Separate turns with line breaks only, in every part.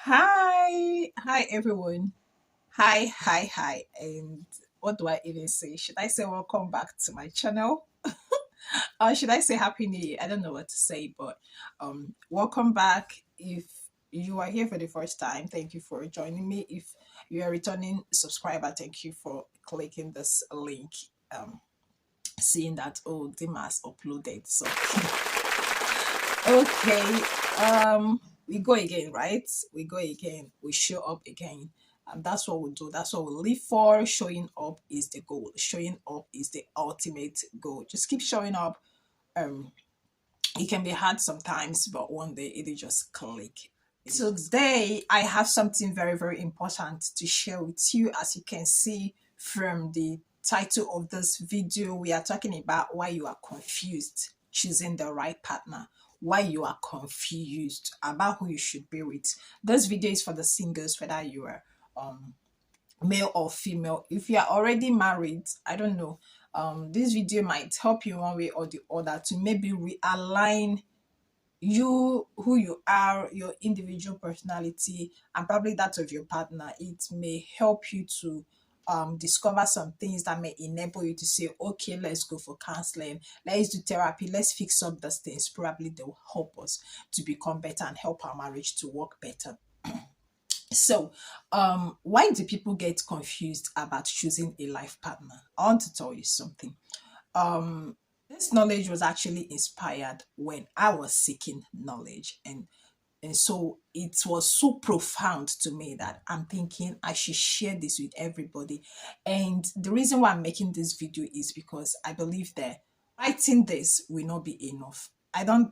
Hi everyone. Hi, and what do I even say? Should I say welcome back to my channel? Or should I say happy new year? I don't know what to say, but welcome back. If you are here for the first time, thank you for joining me. If you are a returning subscriber, thank you for clicking this link. Seeing that Dimas uploaded. So okay, we go again, right? We go again. We show up again. And that's what we do. That's what we live for. Showing up is the goal. Showing up is the ultimate goal. Just keep showing up. Um, it can be hard sometimes, but one day it'll just click. Today, I have something very, very important to share with you. As you can see from the title of this video, we are talking about why you are confused choosing the right partner, why you are confused about who you should be with. This video is for the singles, whether you are male or female. If you are already married, I don't know, this video might help you one way or the other to maybe realign you, who you are, your individual personality, and probably that of your partner. It may help you to discover some things that may enable you to say, okay, let's go for counseling, let's do therapy, let's fix up those things. Probably they will help us to become better and help our marriage to work better. So, why do people get confused about choosing a life partner? I want to tell you something. This knowledge was actually inspired when I was seeking knowledge, and so it was so profound to me that I'm thinking I should share this with everybody. And the reason why I'm making this video is because I believe that writing this will not be enough. I don't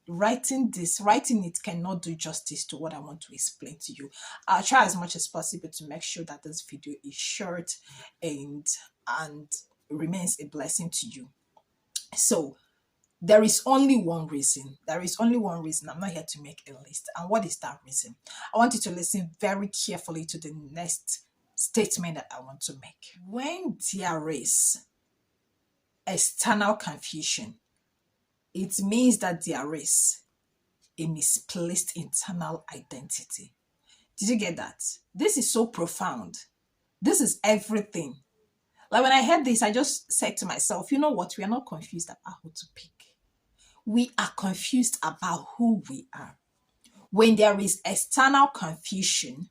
writing it cannot do justice to what I want to explain to you. I'll try as much as possible to make sure that this video is short and remains a blessing to you. So there is only one reason. There is only one reason. I'm not here to make a list. And what is that reason? I want you to listen very carefully to the next statement that I want to make. When there is external confusion, it means that there is a misplaced internal identity. Did you get that? This is so profound. This is everything. Like when I heard this, I just said to myself, you know what? We are not confused about who to pick. We are confused about who we are. When there is external confusion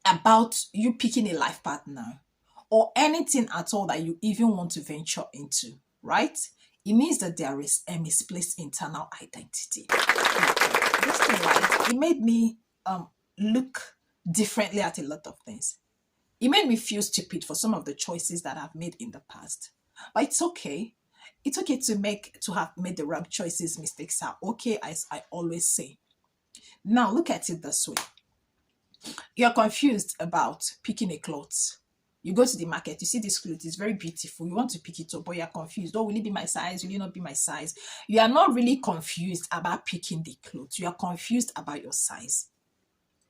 about you picking a life partner or anything at all that you even want to venture into, right? It means that there is a misplaced internal identity. This thing, right? It made me look differently at a lot of things. It made me feel stupid for some of the choices that I've made in the past. But it's okay. It's okay to have made the wrong choices. Mistakes are okay, as I always say. Now look at it this way. You're confused about picking a cloth. You go to the market, you see this cloth, it's very beautiful. You want to pick it up, but you're confused. Oh, will it be my size? Will it not be my size? You are not really confused about picking the clothes. You are confused about your size,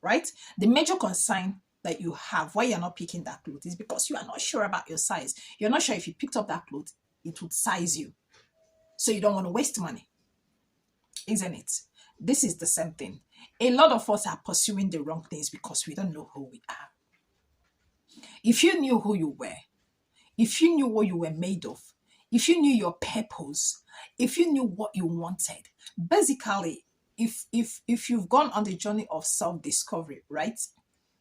right? The major concern that you have why you're not picking that cloth is because you are not sure about your size. You're not sure if you picked up that cloth, it would size you. So you don't want to waste money, isn't it? This is the same thing. A lot of us are pursuing the wrong things because we don't know who we are. If you knew who you were, if you knew what you were made of, if you knew your purpose, if you knew what you wanted, basically, if you've gone on the journey of self-discovery, right,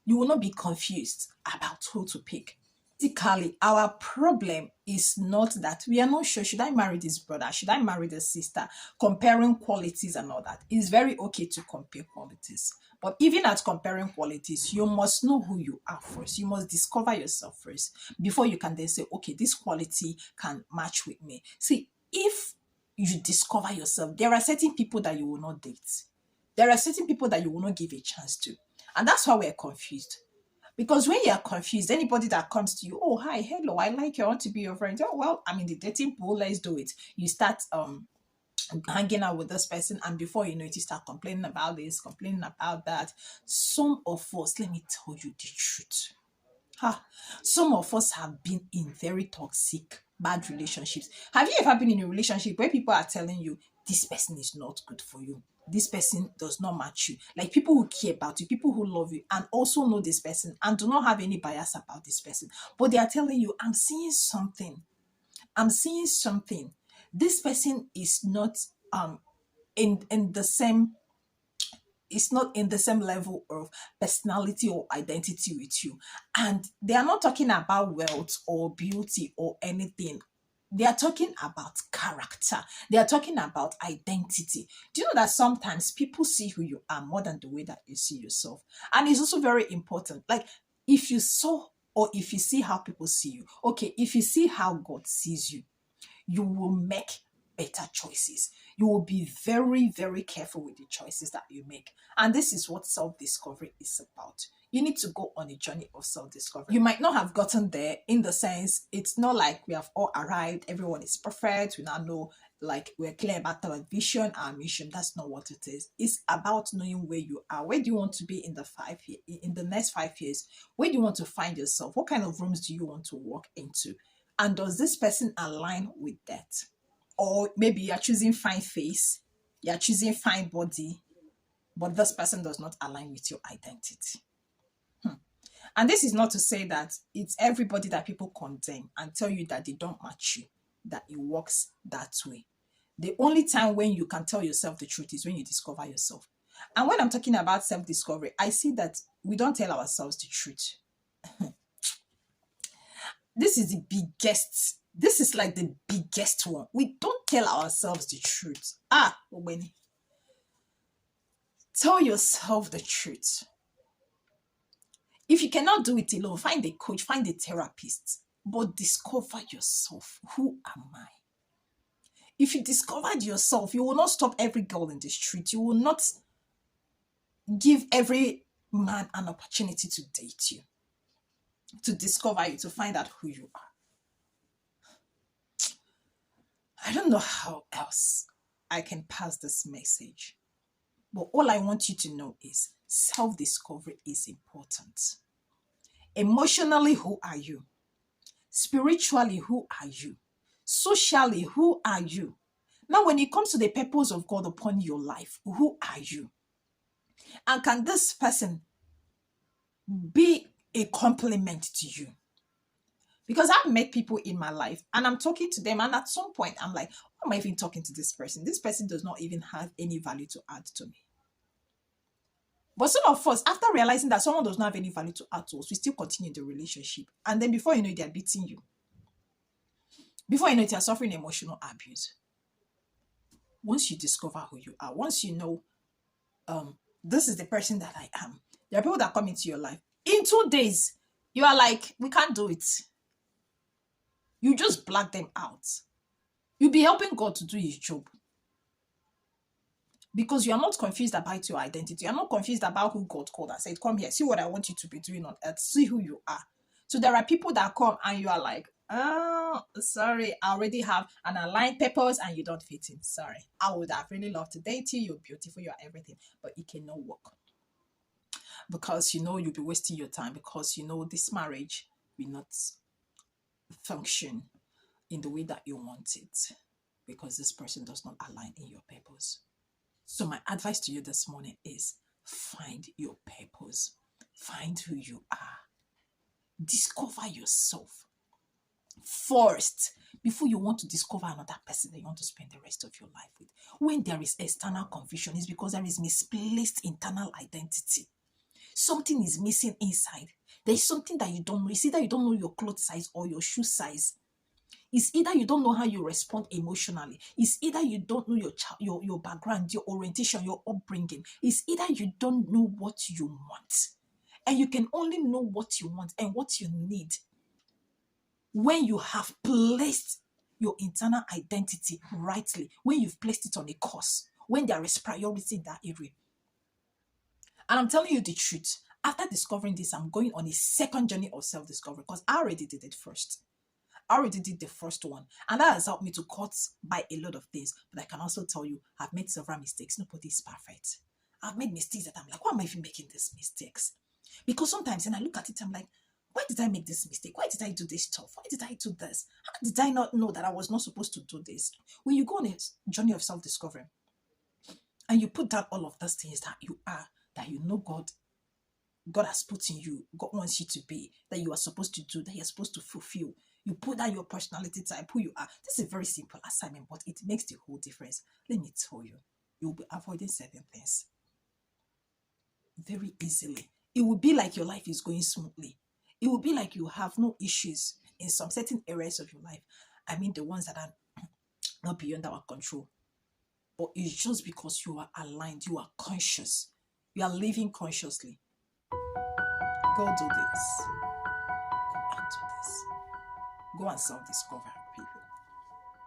you will not be confused about who to pick. Basically, our problem is not that we are not sure, should I marry this brother? Should I marry this sister? Comparing qualities and all that. It's very okay to compare qualities. But even at comparing qualities, you must know who you are first. You must discover yourself first before you can then say, okay, this quality can match with me. See, if you discover yourself, there are certain people that you will not date. There are certain people that you will not give a chance to. And that's why we're confused. Because when you're confused, anybody that comes to you, oh, hi, hello, I like you, I want to be your friend. Oh, well, I'm in the dating pool, let's do it. You start hanging out with this person, and before you know it, you start complaining about this, complaining about that. Some of us, let me tell you the truth. Some of us have been in very toxic, bad relationships. Have you ever been in a relationship where people are telling you, this person is not good for you? this person does not match you. Like people who care about you, people who love you, and also know this person and do not have any bias about this person. But they are telling you, I'm seeing something. I'm seeing something. This person is not in the same, it's not in the same level of personality or identity with you. And they are not talking about wealth or beauty or anything. They are talking about character. They are talking about identity. Do you know that sometimes people see who you are more than the way that you see yourself? And it's also very important. Like if you saw or if you see how people see you, okay, if you see how God sees you, you will make better choices. You will be very, very careful with the choices that you make. And this is what self discovery is about. You need to go on a journey of self discovery. You might not have gotten there in the sense it's not like we have all arrived, everyone is perfect, we now know like we're clear about our vision, our mission. That's not what it is. It's about knowing where you are. Where do you want to be in the next 5 years? Where do you want to find yourself? What kind of rooms do you want to walk into? And does this person align with that? Or maybe you're choosing fine face, you're choosing fine body, but this person does not align with your identity. And this is not to say that it's everybody that people condemn and tell you that they don't match you, that it works that way. The only time when you can tell yourself the truth is when you discover yourself. And when I'm talking about self discovery, I see that we don't tell ourselves the truth. This is the biggest, this is like the biggest one. We don't tell ourselves the truth. When tell yourself the truth. If you cannot do it alone, find a coach, find a therapist, but discover yourself. Who am I? If you discovered yourself, you will not stop every girl in the street. You will not give every man an opportunity to date you, to discover you, to find out who you are. I don't know how else I can pass this message, but all I want you to know is self-discovery is important. Emotionally, who are you? Spiritually, who are you? Socially, who are you? Now, when it comes to the purpose of God upon your life, who are you? And can this person be a compliment to you? Because I've met people in my life and I'm talking to them, and at some point I'm like, why am I even talking to this person? This person does not even have any value to add to me. But some of us, after realizing that someone does not have any value to add to us, we still continue the relationship. And then before you know it, they're beating you. Before you know it, you're suffering emotional abuse. Once you discover who you are, once you know, this is the person that I am, there are people that come into your life. In 2 days, you are like, we can't do it. You just black them out. You'll be helping God to do his job. Because you are not confused about your identity. You are not confused about who God called and said, come here, see what I want you to be doing on earth. See who you are. So there are people that come and you are like, oh, sorry, I already have an aligned purpose and you don't fit in. Sorry. I would have really loved to date you. You're beautiful. You're everything. But it cannot work. Because you know you'll be wasting your time. Because you know this marriage will not function in the way that you want it. Because this person does not align in your purpose. So my advice to you this morning is find your purpose. Find who you are. Discover yourself first before you want to discover another person that you want to spend the rest of your life with. When there is external confusion, it's because there is misplaced internal identity. Something is missing inside. There's something that you don't know. It's either you don't know your clothes size or your shoe size. It's either you don't know how you respond emotionally. It's either you don't know your background, your orientation, your upbringing. It's either you don't know what you want. And you can only know what you want and what you need when you have placed your internal identity rightly, when you've placed it on a course, when there is priority in that area. And I'm telling you the truth. After discovering this, I'm going on a second journey of self-discovery because I already did it first. I already did the first one, and that has helped me to cut by a lot of things. But I can also tell you, I've made several mistakes. Nobody is perfect. I've made mistakes that I'm like, why am I even making these mistakes? Because sometimes when I look at it, I'm like, why did I make this mistake? Why did I do this stuff? Why did I do this? How did I not know that I was not supposed to do this? When you go on a journey of self-discovery, and you put down all of those things that you are, that you know God has put in you, God wants you to be, that you are supposed to do, that you're supposed to fulfill. You put down your personality type, who you are. This is a very simple assignment, but it makes the whole difference. Let me tell you, you'll be avoiding certain things very easily. It will be like your life is going smoothly. It will be like you have no issues in some certain areas of your life. I mean, the ones that are not beyond our control. But it's just because you are aligned, you are conscious, you are living consciously. Go do this. Go and do this. Go and self discover.